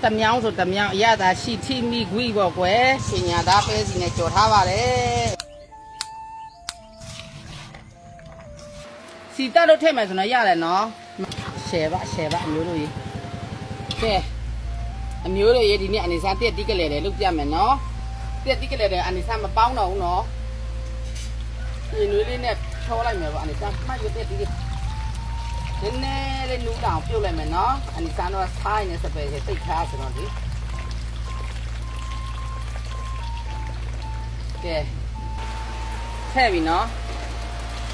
တမြောင်းဆိုတမြောင်းအရသာရှိထိမိခွေးပေါ့ကွယ်ရှင်ညာသားပဲစီနဲ့ကြော်ထားပါတယ်စီတက်လို့ထည့်မယ်ဆိုတော့ရတယ်နော်ရှယ်ပါအမျိုးတို့ရေကဲအမျိုးတို့ရေဒီနေ့အနေစားတက်တိကလေးတယ်လို့ပြမယ်နော်တက်တိကလေးတယ်အနေစားမပေါင်းတော့ဘူးနော်ဒီနွေးလေးနဲ့ထောလိုက်မယ်ပေါ့အနေစားမှတ်ရတက်တိနည်းနည်းလေးနူးတောင်ပြုတ်လိုက်မယ်နော်အနေစားတော့ဆိုင်းနေစပယ်စိတ်ထားဆိုတော့ဒီကဲထည့်ပြီနော်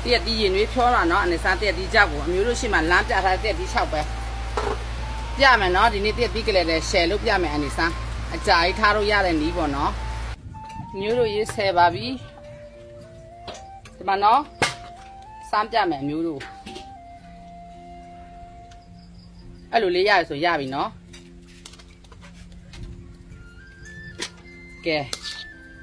တက်တီးရင်တွေဖြောလာနော်အနေစားတက်တီးကြောက်ကိုအမျိုးတို့ရှိမှလမ်းပြထားတဲ့တက်တီး6ပဲပြမယ်နော်ဒီနေ့တက်တီးကလေးလည်းရှယ်လို့ပြမယ်အနေစားအကြာကြီးထားလို့ရတဲ့နီးပေါ့နော်မျိုးတို့ရေးဆယ်ပါပြီဒီမှာနော်စမ်းပြမယ်အမျိုးတို့အဲ့လိုလေးရရဆိုရပြီနော်ကဲ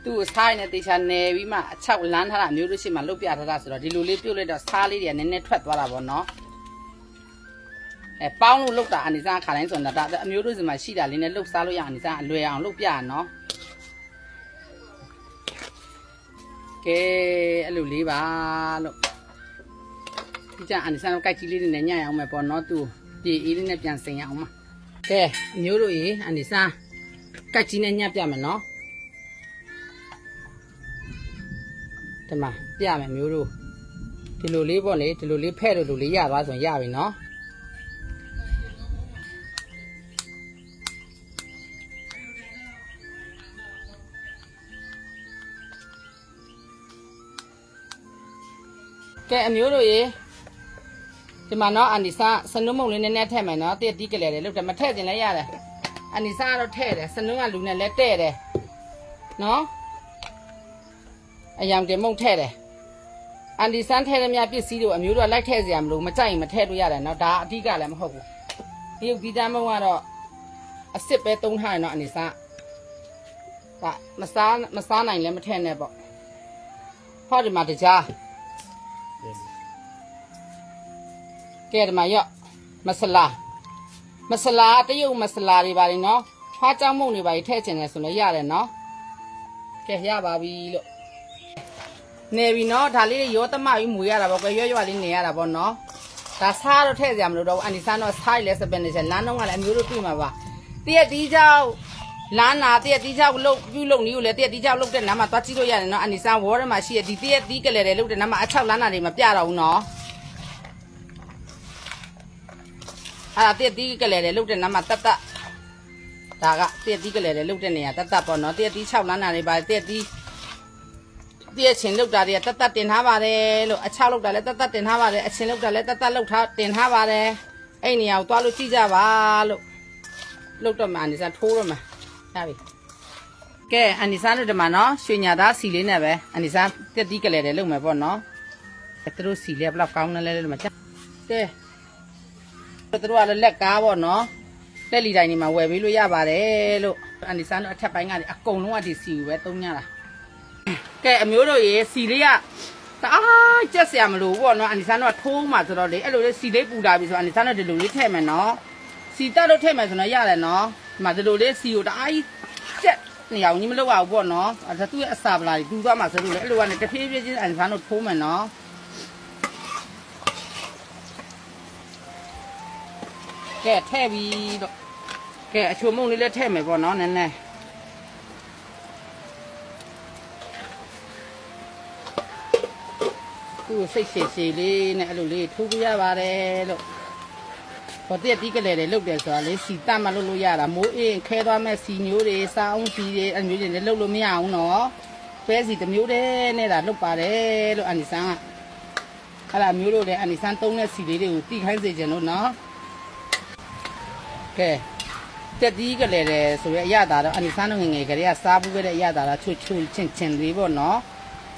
သူ့ကိုစားရတဲ့တေချာနယ်ပြီးမှအချောက်လန်းထားတာအမျိုးတို့ရှိမှလုတ်ပြထားတာဆိုတော့ဒီလိုလေးပြုတ်လိုက်တော့စားလေးတွေကနည်းနည်းထွက်သွားတာပေါ့နော်ပေါင်းလို့လုတ်တာအနေစားခါတိုင်းဆိုတော့ဒါအမျိုးတို့စီမှာရှိတာလေးနဲ့လုတ်စားလို့ရအနေစားအလွယ်အောင်လုတ်ပြရနော်ကဲအဲ့လိုလေးပါလို့ဒီကြအနေစားတော့ကြိုက်ကြီးလေးတွေနဲ့ညံ့အောင်မယ်ပေါ့နော်သူပြေအေးလေးနဲ့ပြန်စင်ရအောင်ပါကဲအမျိုးတို့ရေအနေစားကြိုက်ကြီးနဲ့ညံ့ပြမယ်နော်ဒီမှာပြမယ်မျိုးတို့ဒီလိုလေးပေါ့လေဒီလိုလေးဖဲ့လို့လူလေးရသွားဆိုရင်ရပြီနော်ကဲအမျိုးတို့ရေဒီမှာနော်အန်ဒီစာစနုံးမုံလေးနည်းနည်းထည့်မယ်နော်တည့်တီးကလေးတယ်လို့တယ်မထည့်တင်လည်းရတယ်အန်ဒီစာကတော့ထည့်တယ်စနုံးကလူနဲ့လည်းတဲ့တယ်နော်အယောင်တင်မုံထည့်တယ်အန်ဒီဆန်းထည့်ရမြပစ္စည်းတို့အမျိုးတို့လိုက်ထည့်စရာမလိုမကြိုက်ရင်မထည့်လို့ရတယ်နော်ဒါအဓိကလည်းမဟုတ်ဘူးဒီရုပ်ဒီတမ်းမုံကတော့အစ်စ်ပဲသုံးထားရနော်အန်ဒီစာဒါမစားနိုင်လည်းမထည့်နဲ့ပေါ့ဟောဒီမှာတကြားကဲဒီမှာရော့မဆလာတရုတ်မဆလာတွေပါလေနော်ဖားကြောင်းမုံတွေပါထည့်ချင်တယ်ဆိုလည်းရတယ်နော်ကဲရပါပြီလို့နေပြီနော်ဒါလေးရောသမပြီးမွေရတာပေါ့ကွယ်ရွလေးနေရတာပေါ့နော်ဒါစားတော့ထည့်စရာမလိုတော့ဘူးအန်ဒီဆန်းတော့စားရလဲစပယ်နေချက်လမ်းတော့ကလည်းအမျိုးတို့တွေ့မှာပါတည့်တီးချောက်လမ်းနာတည့်တီးချောက်လုတ်ပြုတ်လုတ်နီးကိုလည်းတည့်တီးချောက်လုတ်တဲ့နားမှာသွားကြည့်လို့ရတယ်နော်အန်ဒီဆန်းဝေါ်ထဲမှာရှိရဒီတည့်တီးကလေးတွေလုတ်တဲ့နားမှာအချောက်လမ်းနာတွေမပြတော့ဘူးနော်အဲ့ဒါတည့်တီးကလေးတွေလုတ်တဲ့နားမှာတတ်ဒါကတည့်တီးကလေးတွေလုတ်တဲ့နေရာတတ်ပေါ့နော်တည့်တီး6လမ်းနာတွေပါတည့်တီးတည့်ချင်းလုတ်တာတွေကတတ်တင်ထားပါတယ်လို့အချောက်လုတ်တာလည်းတတ်တင်ထားပါတယ်အချင်းလုတ်တာလည်းတတ်လုတ်ထားတင်ထားပါတယ်အဲ့နေရာကိုသွားလို့ကြည့်ကြပါလို့လုတ်တော့မှအန်ဒီဆန်းထိုးတော့မှရပြီကဲအန်ဒီဆန်းတို့ဒီမှာနော်ရွှေညာသားစီလေးနဲ့ပဲအန်ဒီဆန်းတည့်တီးကလေးတွေလုတ်မယ်ပေါ့နော်သူတို့စီလေးဘယ်လောက်ကောင်းလဲလို့မချကဲသူတို့ကလည်းလက်ကားပေါ့နော်လက်လီတိုင်းနေမှာဝယ်ပေးလို့ရပါတယ်လို့အန်ဒီဆန်းတို့အထက်ပိုင်းကနေအကုန်လုံးကဒီစီကိုပဲသုံးကြတာကဲအမျိုးတို့ရေစီလေးကတအားကြက်စရာမလိုဘူးပေါ့နော်အန်ဒီဆန်းတို့ကထိုးမှဆိုတော့လေအဲ့လိုလေးစီလေးပူတာပြီဆိုအန်ဒီဆန်းတို့ဒီလိုလေးထည့်မယ်နော်စီတက်လို့ထည့်မယ်ဆိုတော့ရတယ်နော်ဒီမှာဒီလိုလေးစီကိုတအားကြီးကြက်နေအောင်ကြီးမလုပ်ရဘူးပေါ့နော်ဒါသူ့ရဲ့အစာပလာကြီးတူသွားမှဆိုလို့လေအဲ့လိုကနေတဖြည်းဖြည်းချင်းအန်ဒီဆန်းတို့ထိုးမယ်နော်ကဲထည့်ပြီးတော့ကဲအချိုမုံလေးလည်းထည့်မယ်ပေါ့နော်နည်းနည်းသူ့စိတ်ရှည်လေးနဲ့အဲ့လိုလေးထိုးပြရပါတယ်လို့ဟောတက်တီးကလေးတွေလုတ်တယ်ဆိုတာလေစီတတ်မှလုတ်လို့ရတာမိုးအေးခဲသွားမဲ့စီမျိုးတွေစားအောင်စီတွေအမျိုးတွေလည်းလုတ်လို့မရအောင်နော်ပဲစီတစ်မျိုးတည်းနဲ့ဒါလုတ်ပါတယ်လို့အန်ဒီဆန်းကအဲ့ဒါမျိုးတို့လည်းအန်ဒီဆန်းသုံးတဲ့စီလေးတွေကိုတိခိုင်းစေချင်လို့နော်ကဲတက်တီးကလေးတယ်ဆိုရအရသာတော့အန်ဒီဆန်းတို့ငငယ်ကလေးကစားဘူးခဲ့တဲ့အရသာတော့ချွတ်ချင်းလေးပေါ့နော်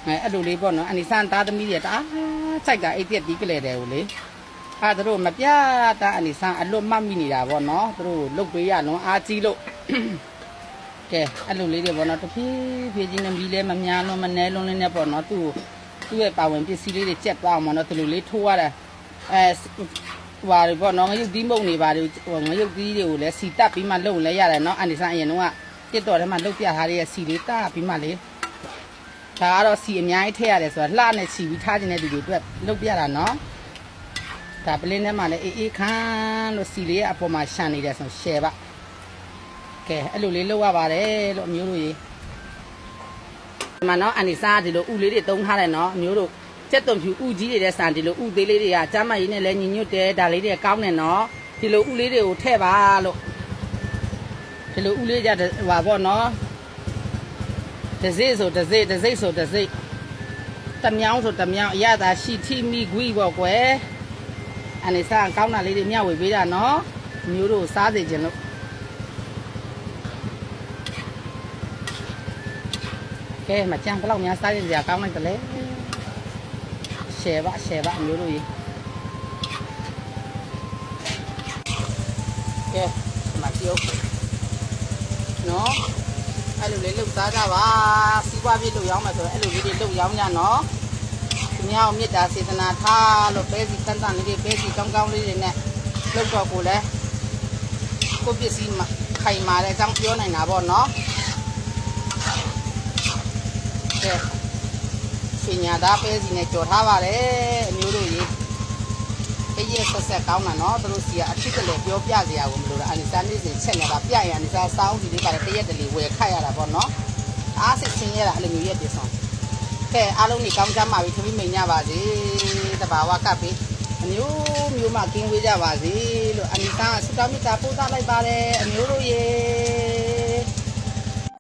အဲ့လိုလေးပေါ့နော်အန်ဒီဆန်းသားသမီးတွေတအားကြိုက်တာအဲ့တက်တီးကလေးတယ်ကိုလေအဲ့တို့မပြတာအန်ဒီဆန်းအလွတ်မှတ်မိနေတာပေါ့နော်တို့လုတ်ပေးရလုံးအားကြီးလို့ကဲအဲ့လိုလေးတွေပေါ့နော်တဖြည်းဖြည်းချင်းနဲ့မီးလဲမများလုံးမနဲလုံးလေးနဲ့ပေါ့နော်သူ့ရဲ့ပါဝင်ပစ္စည်းလေးတွေကြက်သွားအောင်ပေါ့နော်ဒီလိုလေးထိုးရတာ ဟွာတွေပေါ့နော်ငရုတ်သီးမုံနေပါတယ်ငရုတ်သီးတွေကိုလည်းစီတက်ပြီးမှလုံလဲရတယ်နော်အန်ဒီဆန်အရင်တော့တစ်တော်ထဲမှာလုတ်ပြထားတဲ့စီလေးတက်ပြီးမှလေဒါကတော့စီအများကြီးထည့်ရတယ်ဆိုတာလှနဲ့ချီပြီးထားခြင်းတဲ့လူတွေအတွက်လုတ်ပြတာနော်ဒါပလင်းထဲမှာလည်းအေးခမ်းလို့စီလေးကအပေါ်မှာရှန်နေတယ်ဆိုရှယ်ပါကဲအဲ့လိုလေးလုတ်ရပါတယ်လို့အမျိုးတို့ရေဒီမှာနော်အန်ဒီဆန်ကဒီလိုဥလေးတွေတုံးထားတယ်နော်အမျိုးတို့ချက်သွန်ဖြူဥကြီးတွေတဲ့ဆန်ဒီလိုဥသေးလေးတွေကကျမ်းမကြီးနဲ့လည်းညီညွတ်တယ်ဒါလေးတွေကောင်းတယ်နော်ဒီလိုဥလေးတွေကိုထည့်ပါလို့ဒီလိုဥလေးကြဟွာပေါ့နော်တစိဆိုတစိတစိဆိုတစိတမြောင်းဆိုတမြောင်းအရသာရှိထိမိခွီပေါ့ကွယ်အနေစားကောင်းတာလေးတွေမျှဝေပေးတာနော်မျိုးတို့စားစေခြင်းလို့ကဲမကြမ်းဘယ်လောက်များစားရစရာကောင်းလိုက်တယ်လေရှယ်ပါမျိုးတို့ကြီးကဲမကြည့်နော်အဲ့လိုလေးလှုပ်စားကြပါစီးပွားပြည့်လှုပ်ရောင်းမယ်ဆိုတော့အဲ့လိုလေးတွေလှုပ်ရောင်းကြနော်သူများကိုမေတ္တာစေတနာထားလို့ပဲစီတန်တန်လေးတွေပဲစီကောင်းကောင်းလေးတွေနဲ့လှုပ်တော့ကိုလည်းကိုပစ္စည်းခိုင်မာတဲ့အကြောင်းပြောနိုင်တာပေါ့နော်ကဲရှင်ညာသားပဲစီနဲ့ကြော်ထားပါတယ်အမျိုးတို့ကြီးအေးရဆက်ကောင်းတာနော်သူတို့စီကအထစ်ကလေးပြောပြစရာကိုမလိုတာအနိစာနေ့စဉ်ချက်နေတာပြရအနိစာစောင်းစီလေးပါတရက်တလေဝယ်ခတ်ရတာပေါ့နော်အားစစ်စင်းရတာအဲ့လိုမျိုးရက်တည်ဆောင်ကဲအားလုံးကြီးကောင်းကြပါပြီသမီးမိန်ကြပါစေတဘာဝကပ်ပြီးအမျိုးမှကင်းဝေးကြပါစေလို့အနိစာဆုတောင်းမေတ္တာပို့သလိုက်ပါတယ်အမျိုးတို့ရေ